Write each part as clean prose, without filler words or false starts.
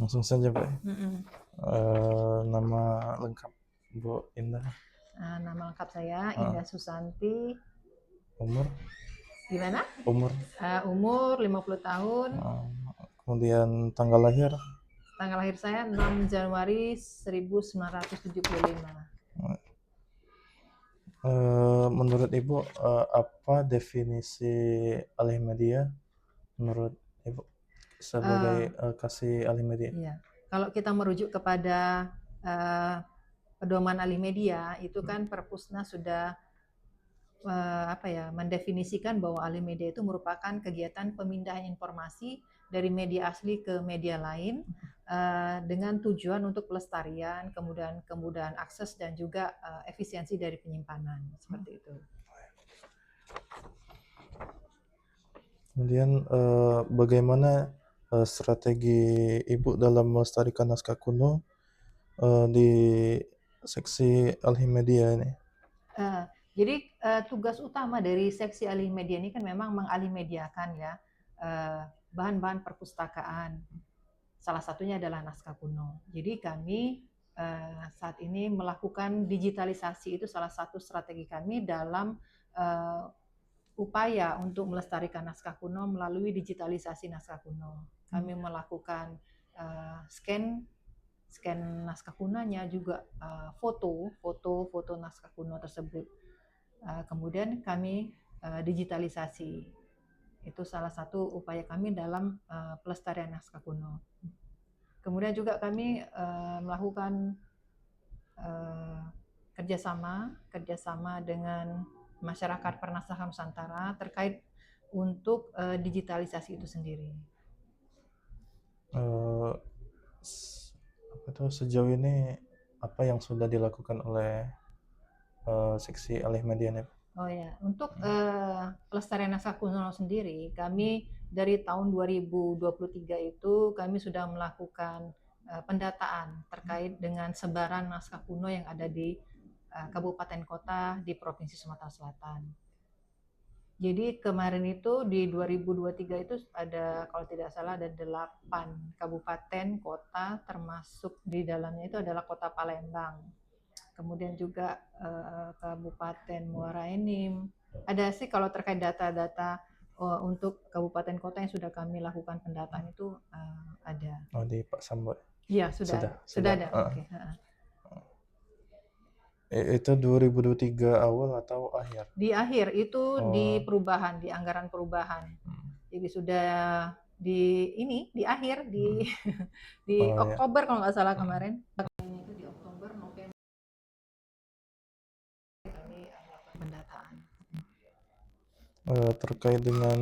Langsung saja, Pak. Mm-mm. Nama lengkap Bu Indah, Nama lengkap saya Ah, Indah Susanti. umur, Gimana? umur, Umur 50 tahun. ah, kemudian tanggal lahir. Tanggal lahir saya 6 Januari 1975. Menurut Ibu, apa definisi alih media menurut Ibu sebagai Eh, kasih alih media? iya. Kalau kita merujuk kepada eh, pedoman alih media, itu kan Perpusnas sudah mendefinisikan bahwa alih media itu merupakan kegiatan pemindahan informasi dari media asli ke media lain dengan tujuan untuk pelestarian, kemudian kemudahan akses dan juga efisiensi dari penyimpanan seperti itu. Kemudian bagaimana strategi Ibu dalam melestarikan naskah kuno di seksi alih media ini? Uh, jadi tugas utama dari seksi alih media ini kan memang mengalih mediakan ya bahan-bahan perpustakaan. Salah satunya adalah naskah kuno. Jadi kami saat ini melakukan digitalisasi, itu salah satu strategi kami dalam uh, upaya untuk melestarikan naskah kuno melalui digitalisasi naskah kuno. Kami melakukan scan naskah kunonya, juga foto naskah kuno tersebut. Kemudian kami digitalisasi. Itu salah satu upaya kami dalam pelestarian naskah kuno. Kemudian juga kami melakukan kerjasama dengan masyarakat pernasahan Nusantara terkait untuk digitalisasi itu sendiri. Eh, apa itu sejauh ini apa yang sudah dilakukan oleh seksi alih media ini? Oh ya, untuk pelestarian naskah kuno sendiri, kami dari tahun 2023 itu kami sudah melakukan pendataan terkait dengan sebaran naskah kuno yang ada di kabupaten kota di Provinsi Sumatera Selatan. Jadi kemarin itu di 2023 itu ada, kalau tidak salah ada 8 kabupaten kota, termasuk di dalamnya itu adalah kota Palembang. Kemudian juga Kabupaten Muara Enim. Ada sih kalau terkait data-data untuk kabupaten kota yang sudah kami lakukan pendataan itu ada. Oh, di Pak Sambo. Iya, sudah Sudah, ada. Sudah sudah. ada. Oke. Itu 2023 awal atau akhir? Di akhir itu di Oh, perubahan, di anggaran perubahan. Jadi sudah di akhir di hmm. di Oh ya. Oktober kalau nggak salah kemarin. Itu di Oktober, November kami melakukan pendataan. Terkait dengan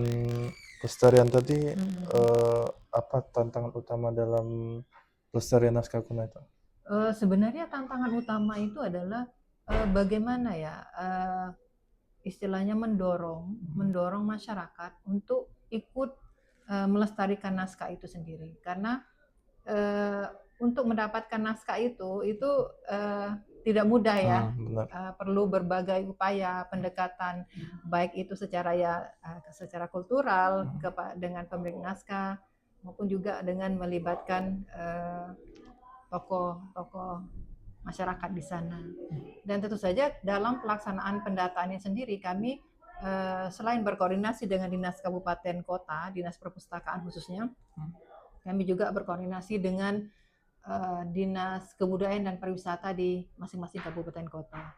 pelestarian tadi, Hmm. apa tantangan utama dalam pelestarian naskah kuno itu? Sebenarnya tantangan utama itu adalah bagaimana ya istilahnya mendorong masyarakat untuk ikut melestarikan naskah itu sendiri, karena uh, untuk mendapatkan naskah itu tidak mudah ya. Benar. Perlu berbagai upaya pendekatan, baik itu secara kultural dengan pemilik naskah, maupun juga dengan melibatkan tokoh-tokoh masyarakat di sana. Dan tentu saja dalam pelaksanaan pendataannya sendiri, kami selain berkoordinasi dengan dinas kabupaten kota, dinas perpustakaan khususnya, kami juga berkoordinasi dengan dinas kebudayaan dan pariwisata di masing-masing kabupaten kota.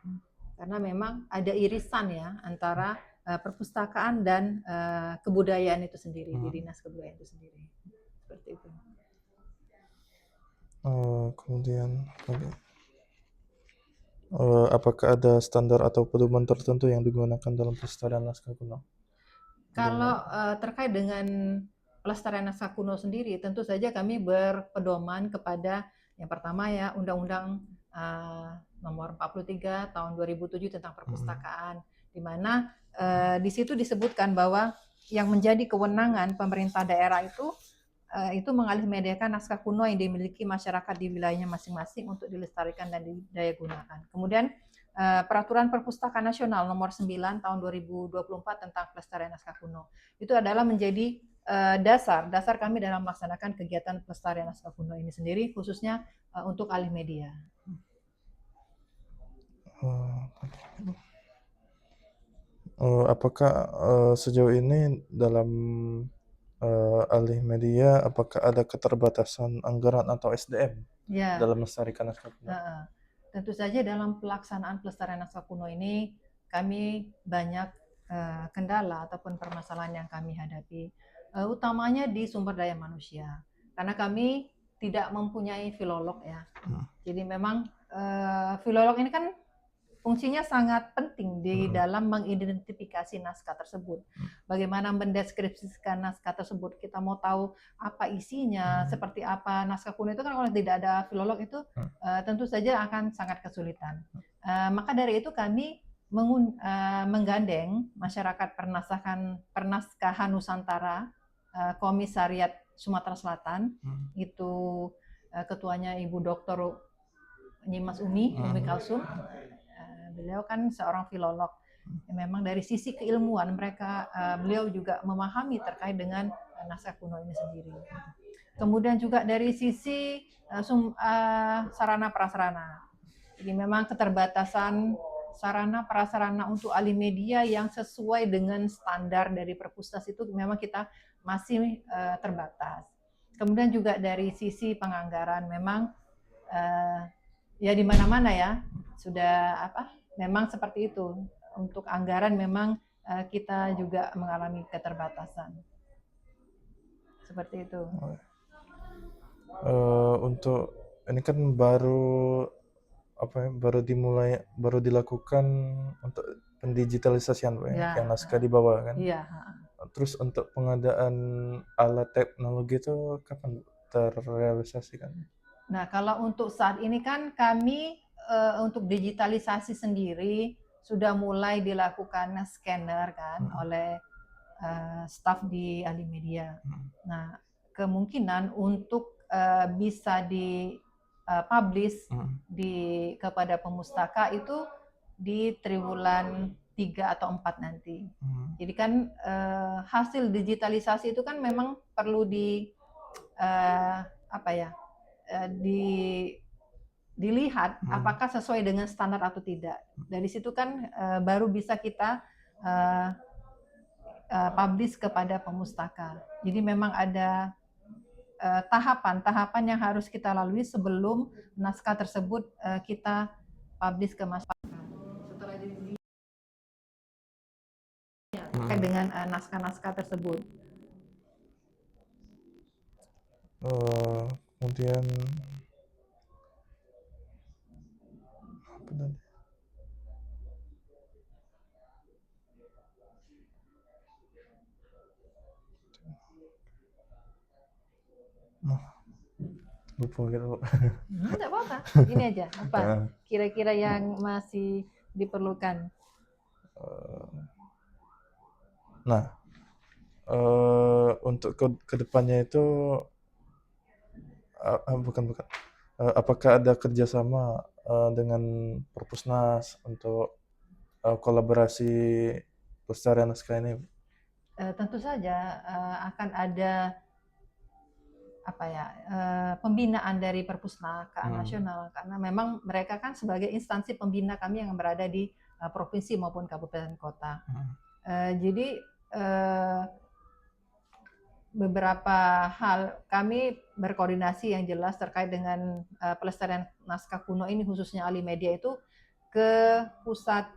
Karena memang ada irisan ya antara perpustakaan dan kebudayaan itu sendiri di dinas kebudayaan itu sendiri. Seperti itu. Kemudian apakah ada standar atau pedoman tertentu yang digunakan dalam pelestarian naskah kuno? Kalau terkait dengan pelestarian naskah kuno sendiri, tentu saja kami berpedoman kepada yang pertama ya Undang-Undang Nomor 43 Tahun 2007 tentang Perpustakaan, di mana di situ disebutkan bahwa yang menjadi kewenangan pemerintah daerah itu mengalih mediakan naskah kuno yang dimiliki masyarakat di wilayahnya masing-masing untuk dilestarikan dan didaya gunakan. Kemudian Peraturan Perpustakaan Nasional Nomor 9 Tahun 2024 tentang pelestarian naskah kuno. Itu adalah menjadi dasar kami dalam melaksanakan kegiatan pelestarian naskah kuno ini sendiri, khususnya untuk alih media. Apakah sejauh ini dalam alih media, apakah ada keterbatasan anggaran atau SDM Ya, dalam melestarikan naskah kuno? tentu saja dalam pelaksanaan pelestarian naskah kuno ini kami banyak kendala ataupun permasalahan yang kami hadapi. Utamanya di sumber daya manusia, karena kami tidak mempunyai filolog ya. Jadi memang filolog ini kan fungsinya sangat penting di dalam mengidentifikasi naskah tersebut. Bagaimana mendeskripsikan naskah tersebut, kita mau tahu apa isinya, seperti apa naskah kuno itu kan kalau tidak ada filolog itu tentu saja akan sangat kesulitan. Maka dari itu kami menggandeng masyarakat pernaskahan Nusantara, Komisariat Sumatera Selatan, itu ketuanya Ibu Dr. Nyimas Umi Kalsum. Beliau kan seorang filolog. Memang dari sisi keilmuan beliau juga memahami terkait dengan naskah kuno ini sendiri. Kemudian juga dari sisi sarana prasarana. Jadi memang keterbatasan sarana prasarana untuk alih media yang sesuai dengan standar dari Perpusnas itu memang kita masih terbatas. Kemudian juga dari sisi penganggaran memang ya di mana-mana ya sudah memang seperti itu. Untuk anggaran memang kita juga mengalami keterbatasan. Seperti itu. Untuk ini kan baru dilakukan untuk pendigitalisasian Ya. yang naskah di bawah kan. Iya. Terus untuk pengadaan alat teknologi itu kapan terrealisasikan? Nah, kalau untuk saat ini kan kami untuk digitalisasi sendiri sudah mulai dilakukan scanner kan oleh staf di alih media. Nah, kemungkinan untuk bisa dipublish kepada pemustaka itu di triwulan 3 atau 4 nanti. Jadi kan hasil digitalisasi itu kan memang perlu dilihat apakah sesuai dengan standar atau tidak. Dari situ kan baru bisa kita publish kepada pemustaka. Jadi memang ada tahapan yang harus kita lalui sebelum naskah tersebut kita publish ke masyarakat. Setelah terkait dengan naskah-naskah tersebut. Kemudian apa tadi? Lupa gitu. Tidak apa-apa. Ini aja. Apa kira-kira yang masih diperlukan? Nah, untuk kedepannya itu bukan. Apakah ada kerjasama dengan Perpusnas untuk kolaborasi pelestarian naskah ini? Tentu saja akan ada pembinaan dari Perpustakaan Nasional, karena memang mereka kan sebagai instansi pembina kami yang berada di provinsi maupun kabupaten kota. Jadi beberapa hal kami berkoordinasi yang jelas terkait dengan pelestarian naskah kuno ini, khususnya alih media itu ke pusat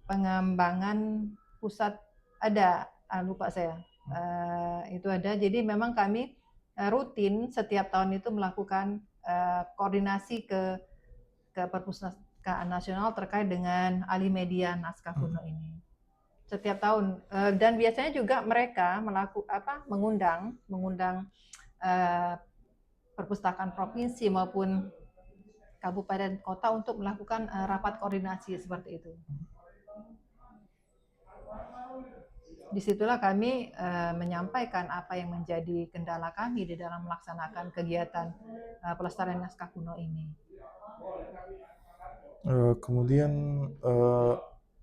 pengembangan pusat lupa saya. Itu ada. Jadi memang kami rutin setiap tahun itu melakukan koordinasi ke Perpustakaan Nasional terkait dengan alih media naskah kuno ini. Setiap tahun, dan biasanya juga mereka mengundang perpustakaan provinsi maupun kabupaten kota untuk melakukan rapat koordinasi seperti itu. Disitulah kami menyampaikan apa yang menjadi kendala kami di dalam melaksanakan kegiatan pelestarian naskah kuno ini. Kemudian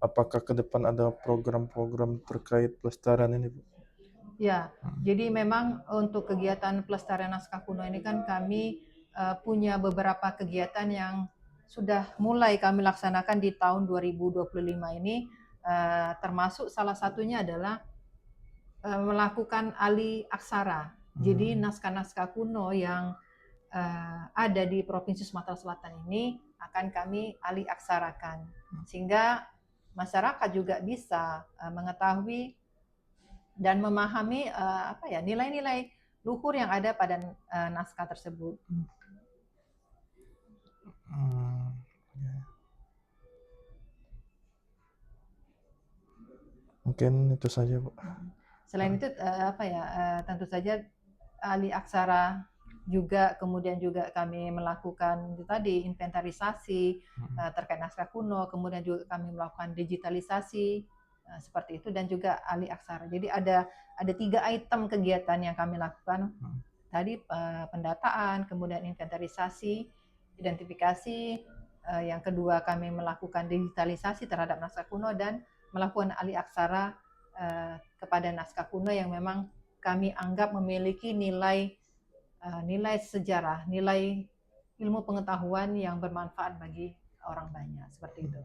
apakah ke depan ada program-program terkait pelestarian ini, Bu? Ya, jadi memang untuk kegiatan pelestarian naskah kuno ini kan kami punya beberapa kegiatan yang sudah mulai kami laksanakan di tahun 2025 ini, termasuk salah satunya adalah melakukan alih aksara. Jadi naskah-naskah kuno yang ada di Provinsi Sumatera Selatan ini akan kami alih aksarakan, sehingga masyarakat juga bisa mengetahui dan memahami nilai-nilai luhur yang ada pada naskah tersebut. Mungkin itu saja, Bu. Selain itu tentu saja alih aksara juga, kemudian juga kami melakukan itu tadi inventarisasi terkait naskah kuno, kemudian juga kami melakukan digitalisasi seperti itu, dan juga alih aksara. Jadi ada 3 item kegiatan yang kami lakukan tadi, pendataan, kemudian inventarisasi, identifikasi, yang kedua kami melakukan digitalisasi terhadap naskah kuno, dan melakukan alih aksara kepada naskah kuno yang memang kami anggap memiliki nilai sejarah, nilai ilmu pengetahuan yang bermanfaat bagi orang banyak, seperti itu.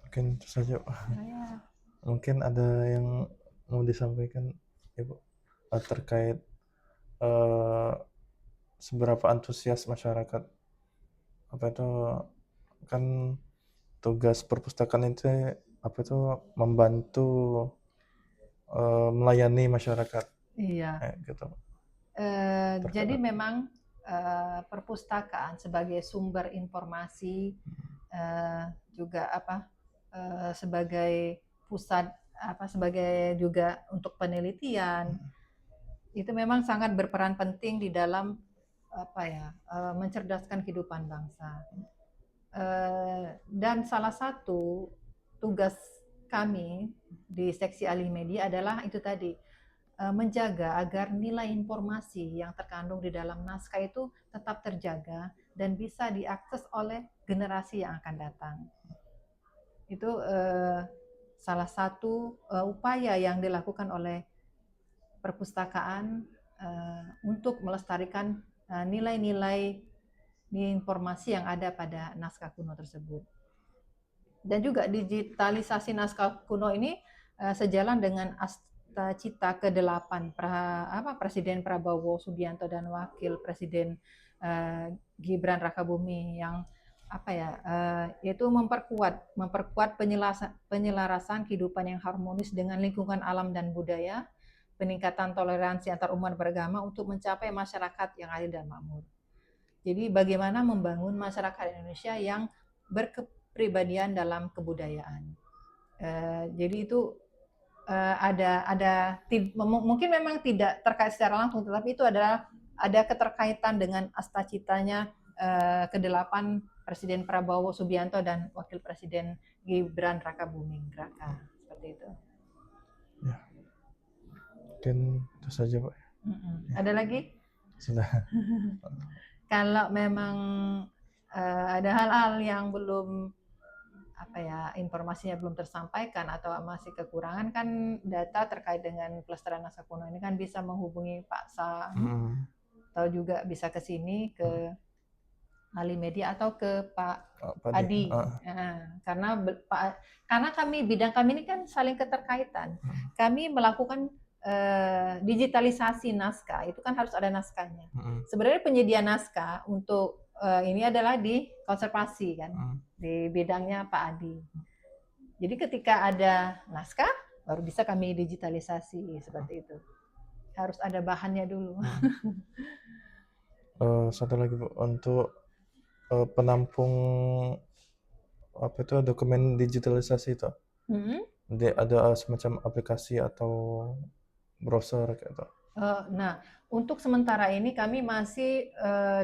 Mungkin itu saja, Pak. Mungkin ada yang mau disampaikan, Ibu, terkait seberapa antusias masyarakat, apa itu kan tugas perpustakaan itu membantu melayani masyarakat. Iya. Gitu. Jadi memang perpustakaan sebagai sumber informasi, juga sebagai pusat sebagai juga untuk penelitian, itu memang sangat berperan penting di dalam mencerdaskan kehidupan bangsa. Dan salah satu tugas kami di seksi alih media adalah itu tadi, menjaga agar nilai informasi yang terkandung di dalam naskah itu tetap terjaga dan bisa diakses oleh generasi yang akan datang. Itu salah satu upaya yang dilakukan oleh perpustakaan untuk melestarikan nilai-nilai informasi yang ada pada naskah kuno tersebut. Dan juga digitalisasi naskah kuno ini sejalan dengan cita ke-8 Presiden Prabowo Subianto dan Wakil Presiden Gibran Rakabuming yang yaitu memperkuat penyelarasan kehidupan yang harmonis dengan lingkungan alam dan budaya, peningkatan toleransi antar umat beragama untuk mencapai masyarakat yang adil dan makmur. Jadi bagaimana membangun masyarakat Indonesia yang berkepribadian dalam kebudayaan. Jadi itu mungkin memang tidak terkait secara langsung, tetapi itu adalah ada keterkaitan dengan astacitanya ke-8 Presiden Prabowo Subianto dan Wakil Presiden Gibran Rakabuming Raka, seperti itu. Ya, mungkin itu saja, Pak. Ada lagi? Sudah. Kalau memang ada hal-hal yang belum informasinya belum tersampaikan atau masih kekurangan, kan data terkait dengan pelestarian naskah kuno ini kan bisa menghubungi Pak Sam, atau juga bisa ke sini ke alih media atau ke Pak Adi. Karena bidang kami ini kan saling keterkaitan. Kami melakukan digitalisasi naskah, itu kan harus ada naskahnya. Sebenarnya penyedia naskah untuk ini adalah di konservasi kan, di bidangnya Pak Adi. Jadi ketika ada naskah baru bisa kami digitalisasi, seperti itu. Harus ada bahannya dulu. Satu lagi, Bu, untuk penampung dokumen digitalisasi itu. Ada semacam aplikasi atau browser gitu. Nah, untuk sementara ini kami masih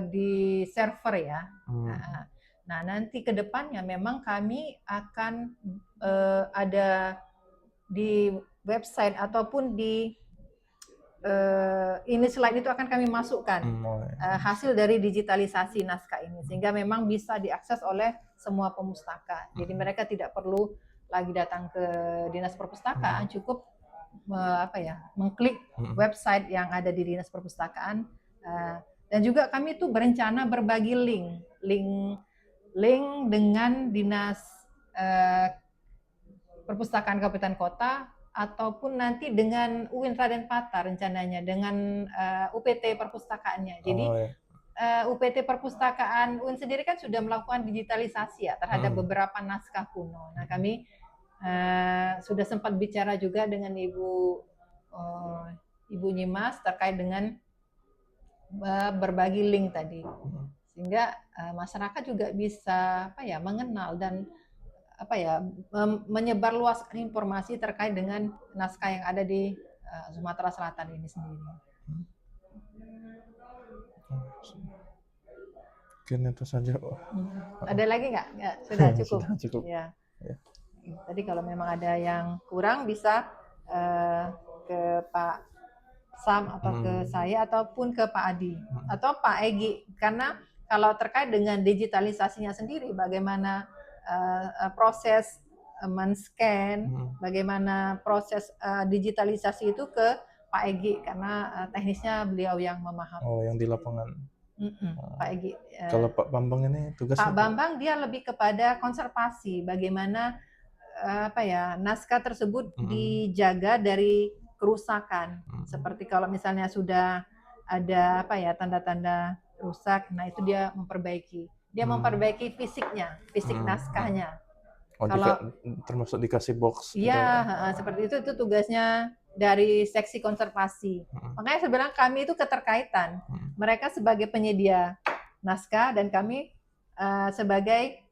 di server ya. Nah, nanti ke depannya memang kami akan ada di website ataupun di ini slide itu akan kami masukkan Oh, ya. hasil dari digitalisasi naskah ini, sehingga memang bisa diakses oleh semua pemustaka. Jadi mereka tidak perlu lagi datang ke dinas perpustakaan, cukup mengklik website yang ada di dinas perpustakaan. Dan juga kami itu berencana berbagi link dengan dinas perpustakaan kabupaten kota, ataupun nanti dengan UIN Raden Patah rencananya, dengan UPT perpustakaannya. Jadi Oh, ya. UPT perpustakaan UIN sendiri kan sudah melakukan digitalisasi ya terhadap beberapa naskah kuno. Nah, kami sudah sempat bicara juga dengan Ibu Nyimas terkait dengan berbagi link tadi, sehingga masyarakat juga bisa mengenal dan menyebarluaskan informasi terkait dengan naskah yang ada di Sumatera Selatan ini sendiri. Mungkin itu saja, Pak. Ada lagi nggak? Sudah cukup. Sudah cukup. Ya. Tadi kalau memang ada yang kurang bisa ke Pak Sam atau ke saya ataupun ke Pak Adi atau Pak Egi, karena kalau terkait dengan digitalisasinya sendiri, bagaimana proses men-scan, bagaimana proses digitalisasi itu ke Pak Egi, karena teknisnya beliau yang memahami. Oh, yang di lapangan. Pak Egi. Kalau Pak Bambang ini tugasnya? Pak Bambang dia lebih kepada konservasi, bagaimana naskah tersebut dijaga dari kerusakan. Seperti kalau misalnya sudah ada tanda-tanda rusak, nah itu dia memperbaiki. Dia memperbaiki fisiknya, fisik naskahnya. Oh, kalau termasuk dikasih box. Iya, seperti itu tugasnya dari seksi konservasi. Makanya sebenarnya kami itu keterkaitan. Mereka sebagai penyedia naskah dan kami sebagai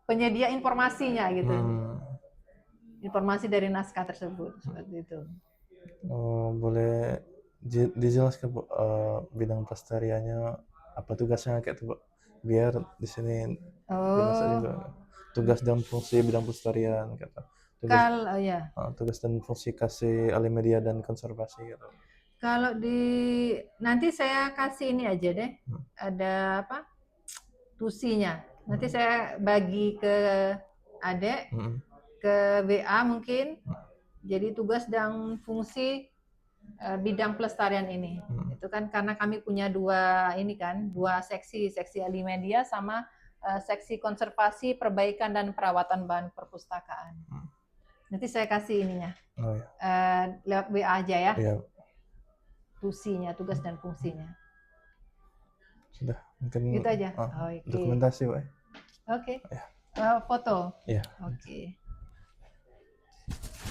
penyedia informasinya gitu. Informasi dari naskah tersebut seperti itu. Oh, boleh dijelaskan, Bu, bidang pelestariannya apa tugasnya kayak itu, Bu? Biar di sini dimasak juga tugas dan fungsi bidang pelestarian kata. Tugas dan fungsi kasih alih media dan konservasi gitu. Kalau nanti saya kasih ini aja deh. Ada tusinya. Nanti saya bagi ke Adek, ke WA mungkin. Jadi tugas dan fungsi bidang pelestarian ini. Itu kan karena kami punya dua seksi alih media sama seksi konservasi, perbaikan dan perawatan bahan perpustakaan. Nanti saya kasih ininya. Lewat WA aja ya. Iya. Tusinya, tugas dan fungsinya. Sudah, mungkin gitu aja. dokumentasi, Pak. Oke. Foto. Iya. Oke.